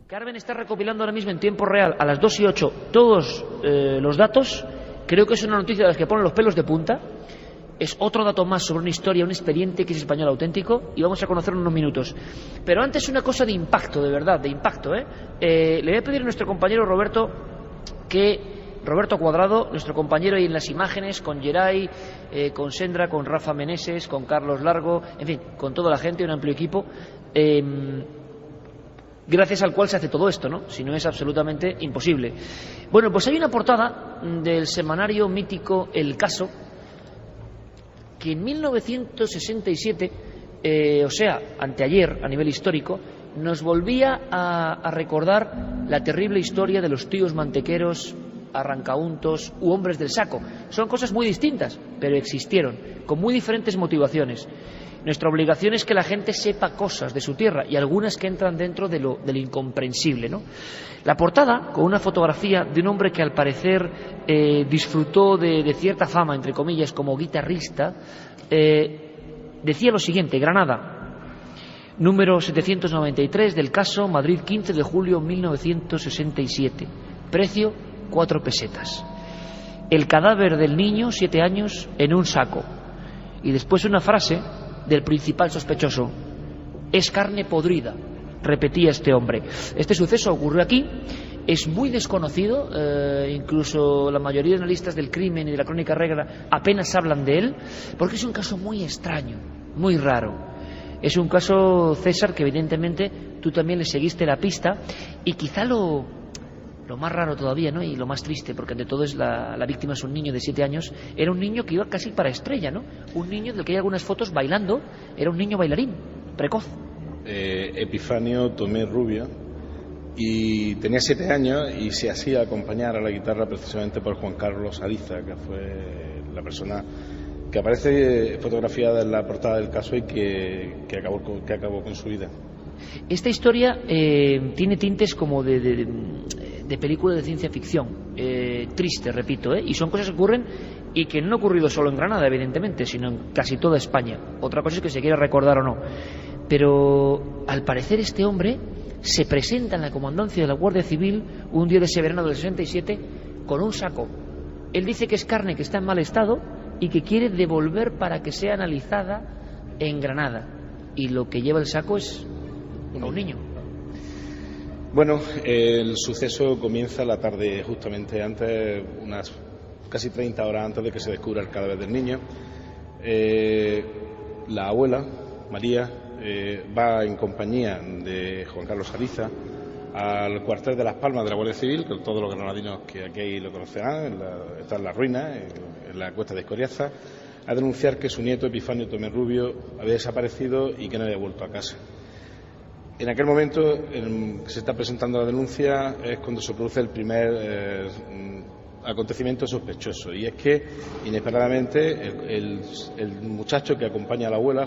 Carmen está recopilando ahora mismo en tiempo real, a las 2:08, todos los datos. Creo que es una noticia de las que ponen los pelos de punta. Es otro dato más sobre una historia, un expediente que es español auténtico, y vamos a conocerlo en unos minutos. Pero antes una cosa de impacto, de verdad, de impacto. Le voy a pedir a nuestro compañero Roberto Cuadrado, nuestro compañero ahí en las imágenes, con Geray, con Sendra, con Rafa Meneses, con Carlos Largo, en fin, con toda la gente, un amplio equipo, gracias al cual se hace todo esto, ¿no? Si no es absolutamente imposible. Bueno, pues hay una portada del semanario mítico El Caso, que en 1967, o sea, anteayer, a nivel histórico, nos volvía a recordar la terrible historia de los tíos mantequeros, arrancauntos u hombres del saco. Son cosas muy distintas, pero existieron, con muy diferentes motivaciones. Nuestra obligación es que la gente sepa cosas de su tierra, y algunas que entran dentro de lo incomprensible, ¿no? La portada, con una fotografía de un hombre que al parecer disfrutó de cierta fama, entre comillas, como guitarrista, decía lo siguiente: Granada, número 793 del Caso, Madrid, 15 de julio 1967. Precio, 4 pesetas. El cadáver del niño, 7 años, en un saco. Y después una frase del principal sospechoso: es carne podrida, repetía este hombre. Este suceso ocurrió aquí, es muy desconocido, incluso la mayoría de analistas del crimen y de la crónica negra apenas hablan de él, porque es un caso muy extraño, muy raro. Es un caso, César, que evidentemente tú también le seguiste la pista, y quizá lo más raro todavía, ¿no? Y lo más triste, porque ante todo es la víctima es un niño de 7 años, era un niño que iba casi para estrella, ¿no? Un niño del que hay algunas fotos bailando, era un niño bailarín, precoz. Epifanio Tomé Rubio, y tenía 7 años y se hacía acompañar a la guitarra precisamente por Juan Carlos Ariza, que fue la persona que aparece fotografiada en la portada del Caso y que acabó con su vida. Esta historia tiene tintes como de película de ciencia ficción, triste, repito, y son cosas que ocurren y que no han ocurrido solo en Granada, evidentemente, sino en casi toda España. Otra cosa es que se quiera recordar o no. Pero al parecer este hombre se presenta en la comandancia de la Guardia Civil un día de ese verano del 67 con un saco. Él dice que es carne que está en mal estado y que quiere devolver para que sea analizada en Granada. Y lo que lleva el saco es a un niño. Bueno, el suceso comienza la tarde, justamente antes, unas casi 30 horas antes de que se descubra el cadáver del niño. La abuela, María, va en compañía de Juan Carlos Ariza al cuartel de Las Palmas de la Guardia Civil, con todos los granadinos que aquí lo conocerán, está en la ruina, en la cuesta de Escoriaza, a denunciar que su nieto Epifanio Tomé Rubio había desaparecido y que no había vuelto a casa. En aquel momento en que se está presentando la denuncia es cuando se produce el primer acontecimiento sospechoso, y es que inesperadamente el muchacho que acompaña a la abuela,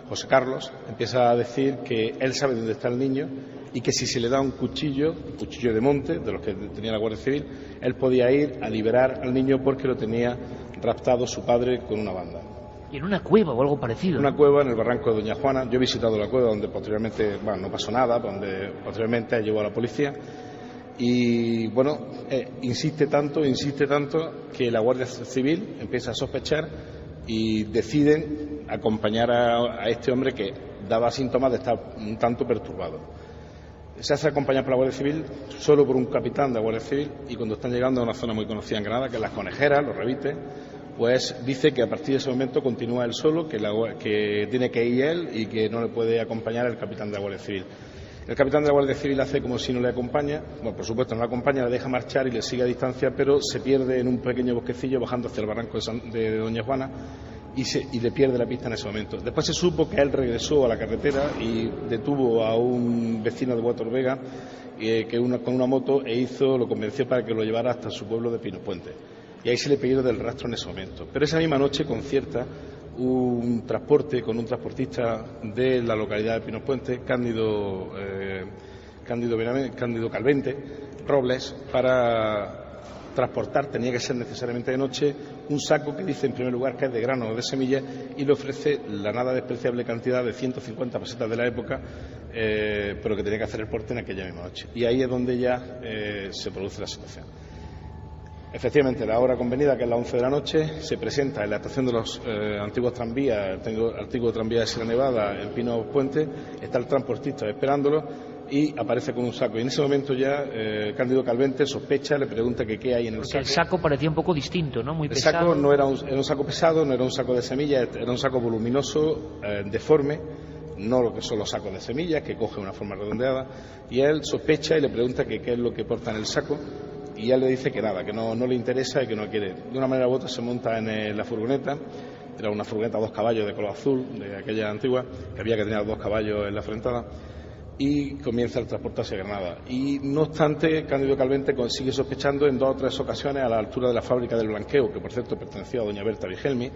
José Carlos, empieza a decir que él sabe dónde está el niño y que si se le da un cuchillo de monte, de los que tenía la Guardia Civil, él podía ir a liberar al niño porque lo tenía raptado su padre con una banda. Y en una cueva o algo parecido. Una cueva en el barranco de Doña Juana. Yo he visitado la cueva, donde posteriormente, no pasó nada, donde posteriormente llegó a la policía. Y bueno, insiste tanto que la Guardia Civil empieza a sospechar y deciden acompañar a este hombre que daba síntomas de estar un tanto perturbado. Se hace acompañar por la Guardia Civil, solo por un capitán de la Guardia Civil, y cuando están llegando a una zona muy conocida en Granada, que es Las Conejeras, Los Revites, pues dice que a partir de ese momento continúa él solo, que tiene que ir él y que no le puede acompañar el capitán de la Guardia Civil. El capitán de la Guardia Civil hace como si no le acompaña, por supuesto no le acompaña, le deja marchar y le sigue a distancia, pero se pierde en un pequeño bosquecillo bajando hacia el barranco de Doña Juana y le pierde la pista en ese momento. Después se supo que él regresó a la carretera y detuvo a un vecino de Huator Vega con una moto lo convenció para que lo llevara hasta su pueblo de Pino Puente. Y ahí se le pidió del rastro en ese momento. Pero esa misma noche concierta un transporte con un transportista de la localidad de Pinos Puente, Cándido Calvente Robles, para transportar, tenía que ser necesariamente de noche, un saco que dice en primer lugar que es de grano o de semillas y le ofrece la nada despreciable cantidad de 150 pesetas de la época, pero que tenía que hacer el porte en aquella misma noche. Y ahí es donde ya se produce la situación. Efectivamente, la hora convenida, que es las 11 de la noche, se presenta en la estación de los antiguos tranvías, el antiguo tranvía de Sierra Nevada, en Pino Puente, está el transportista esperándolo y aparece con un saco. Y en ese momento ya Cándido Calvente sospecha, le pregunta que qué hay en el saco. El saco parecía un poco distinto, ¿no? Muy pesado. El saco no era un saco pesado, no era un saco de semillas, era un saco voluminoso, deforme, no lo que son los sacos de semillas, que coge una forma redondeada, y él sospecha y le pregunta que qué es lo que porta en el saco. Y él le dice que nada, que no le interesa y que no quiere. De una manera u otra se monta en la furgoneta, era una furgoneta a 2 caballos de color azul, de aquella antigua, que había que tener 2 caballos en la frentada, y comienza el transporte hacia Granada. Y no obstante, Cándido Calvente sigue sospechando en 2 o 3 ocasiones a la altura de la fábrica del Blanqueo, que por cierto pertenecía a doña Berta Vigelmi,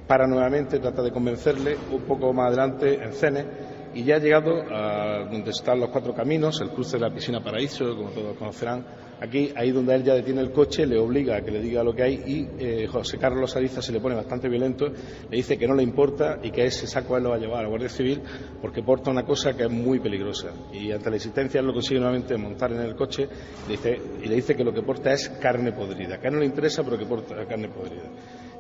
para nuevamente tratar de convencerle un poco más adelante en Cenes. Y ya ha llegado a donde están los 4 caminos, el cruce de la piscina Paraíso, como todos conocerán, aquí, ahí donde él ya detiene el coche, le obliga a que le diga lo que hay y José Carlos Ariza se le pone bastante violento, le dice que no le importa y que ese saco él lo va a llevar a la Guardia Civil porque porta una cosa que es muy peligrosa. Y ante la insistencia él lo consigue nuevamente montar en el coche y le dice que lo que porta es carne podrida, que a él no le interesa pero que porta carne podrida.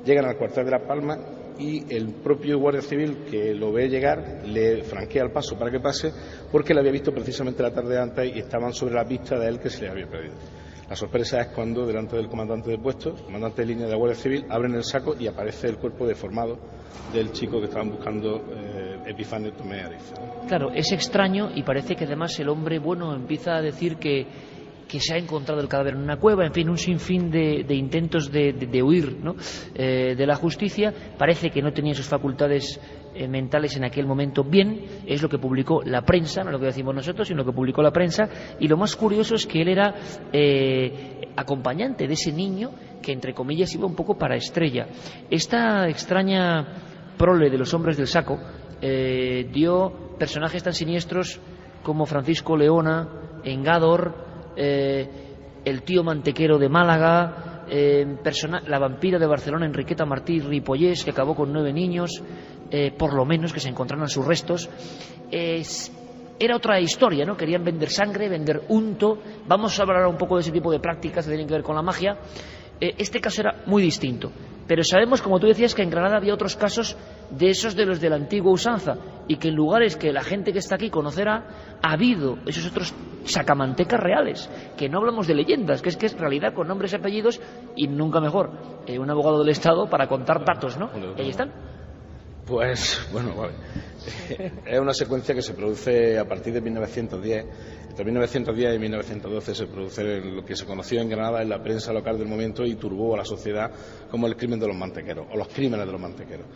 Llegan al cuartel de Las Palmas y el propio Guardia Civil, que lo ve llegar, le franquea el paso para que pase porque le había visto precisamente la tarde antes y estaban sobre la pista de él que se le había perdido. La sorpresa es cuando delante del comandante de puesto, comandante de línea de la Guardia Civil, abren el saco y aparece el cuerpo deformado del chico que estaban buscando, Epifanio Tomé Ariza. Claro, es extraño y parece que además el hombre, bueno, empieza a decir que se ha encontrado el cadáver en una cueva, en fin, un sinfín de intentos de huir, ¿no? De la justicia. Parece que no tenía sus facultades mentales en aquel momento bien, es lo que publicó la prensa, no lo que decimos nosotros, sino lo que publicó la prensa, y lo más curioso es que él era acompañante de ese niño que, entre comillas, iba un poco para estrella. Esta extraña prole de los hombres del saco dio personajes tan siniestros como Francisco Leona, Engador, el tío mantequero de Málaga, la vampira de Barcelona, Enriqueta Martí Ripollés, que acabó con 9 niños, por lo menos, que se encontraron sus restos. Era otra historia, ¿no? Querían vender sangre, vender unto. Vamos a hablar un poco de ese tipo de prácticas que tienen que ver con la magia. Este caso era muy distinto, pero sabemos, como tú decías, que en Granada había otros casos de esos de los de la antigua usanza y que en lugares que la gente que está aquí conocerá ha habido esos otros sacamantecas reales, que no hablamos de leyendas, que es realidad con nombres y apellidos y nunca mejor un abogado del Estado para contar datos, ¿no? Y ahí están. Pues, bueno, vale. Es una secuencia que se produce a partir de 1910. Entre 1910 y 1912 se produce lo que se conoció en Granada en la prensa local del momento y turbó a la sociedad como el crimen de los mantequeros, o los crímenes de los mantequeros.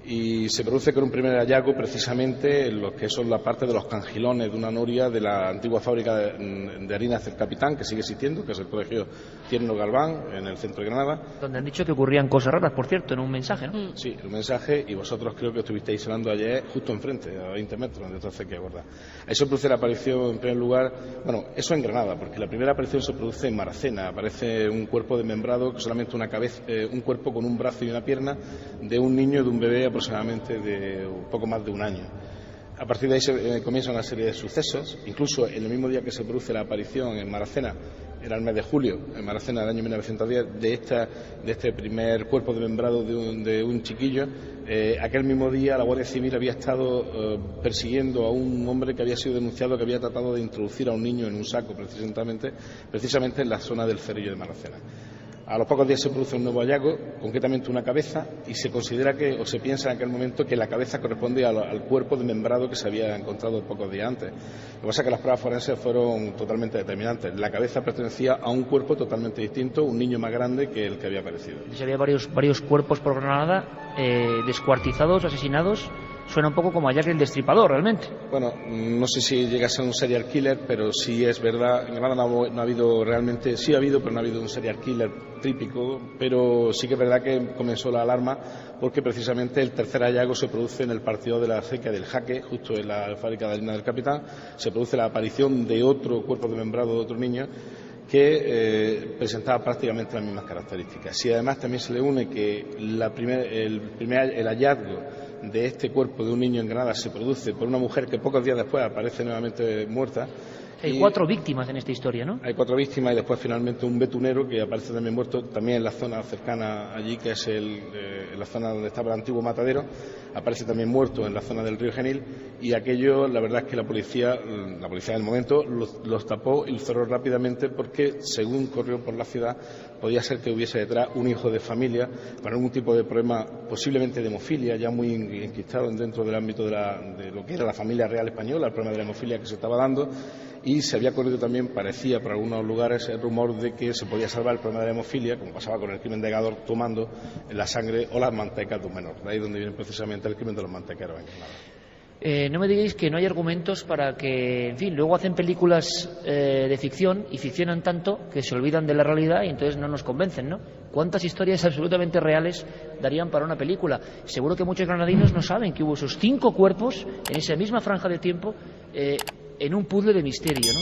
Y se produce con un primer hallazgo precisamente en lo que son la parte de los cangilones de una noria de la antigua fábrica de harinas del Capitán, que sigue existiendo, que es el colegio Tierno Galván, en el centro de Granada. Donde han dicho que ocurrían cosas raras, por cierto, en un mensaje, ¿no? Sí, un mensaje, y vosotros creo que estuvisteis hablando ayer justo enfrente, a 20 metros, de esta acequia gorda. Ahí se produce la aparición, en primer lugar, bueno, eso en Granada, porque la primera aparición se produce en Maracena. Aparece un cuerpo desmembrado, solamente una cabeza, un cuerpo con un brazo y una pierna, de un niño, de un bebé aproximadamente de un poco más de un año. A partir de ahí se comienza una serie de sucesos, incluso en el mismo día que se produce la aparición en Maracena, era el mes de julio, en Maracena del año 1910, de este primer cuerpo desmembrado de un chiquillo. Aquel mismo día la Guardia Civil había estado persiguiendo a un hombre que había sido denunciado, que había tratado de introducir a un niño en un saco, precisamente en la zona del Cerrillo de Maracena. A los pocos días se produce un nuevo hallazgo, concretamente una cabeza, y se considera o se piensa en aquel momento que la cabeza corresponde al cuerpo desmembrado que se había encontrado pocos días antes. Lo que pasa es que las pruebas forenses fueron totalmente determinantes. La cabeza pertenecía a un cuerpo totalmente distinto, un niño más grande que el que había aparecido. Había varios cuerpos por Granada, descuartizados, asesinados. Suena un poco como a Jack el Destripador, realmente. Bueno, no sé si llega a ser un serial killer, pero sí es verdad. En Granada no ha habido realmente, sí ha habido, pero no ha habido un serial killer típico. Pero sí que es verdad que comenzó la alarma porque precisamente el tercer hallazgo se produce en el partido de la acequia del Jaque, justo en la fábrica de harina del Capitán. Se produce la aparición de otro cuerpo desmembrado de otro niño, que presentaba prácticamente las mismas características. Si además también se le une que el hallazgo de este cuerpo de un niño en Granada se produce por una mujer que pocos días después aparece nuevamente muerta. Hay 4 víctimas en esta historia, ¿no? Hay 4 víctimas y después finalmente un betunero que aparece también muerto, también en la zona cercana allí, que es la zona donde estaba el antiguo matadero, aparece también muerto en la zona del río Genil, y aquello, la verdad es que la policía del momento los tapó y los cerró rápidamente porque, según corrió por la ciudad, podía ser que hubiese detrás un hijo de familia con algún tipo de problema, posiblemente de hemofilia, ya muy enquistado dentro del ámbito de lo que era la familia real española, el problema de la hemofilia que se estaba dando. Y se había corrido también, parecía por algunos lugares, el rumor de que se podía salvar el problema de la hemofilia, como pasaba con el crimen de Gádor, tomando la sangre o las mantecas de un menor. De ahí donde viene precisamente el crimen de los mantequeros en Granada. No me digáis que no hay argumentos para que, en fin, luego hacen películas de ficción y ficcionan tanto que se olvidan de la realidad y entonces no nos convencen, ¿no? ¿Cuántas historias absolutamente reales darían para una película? Seguro que muchos granadinos no saben que hubo esos 5 cuerpos en esa misma franja de tiempo en un puzzle de misterio, ¿no?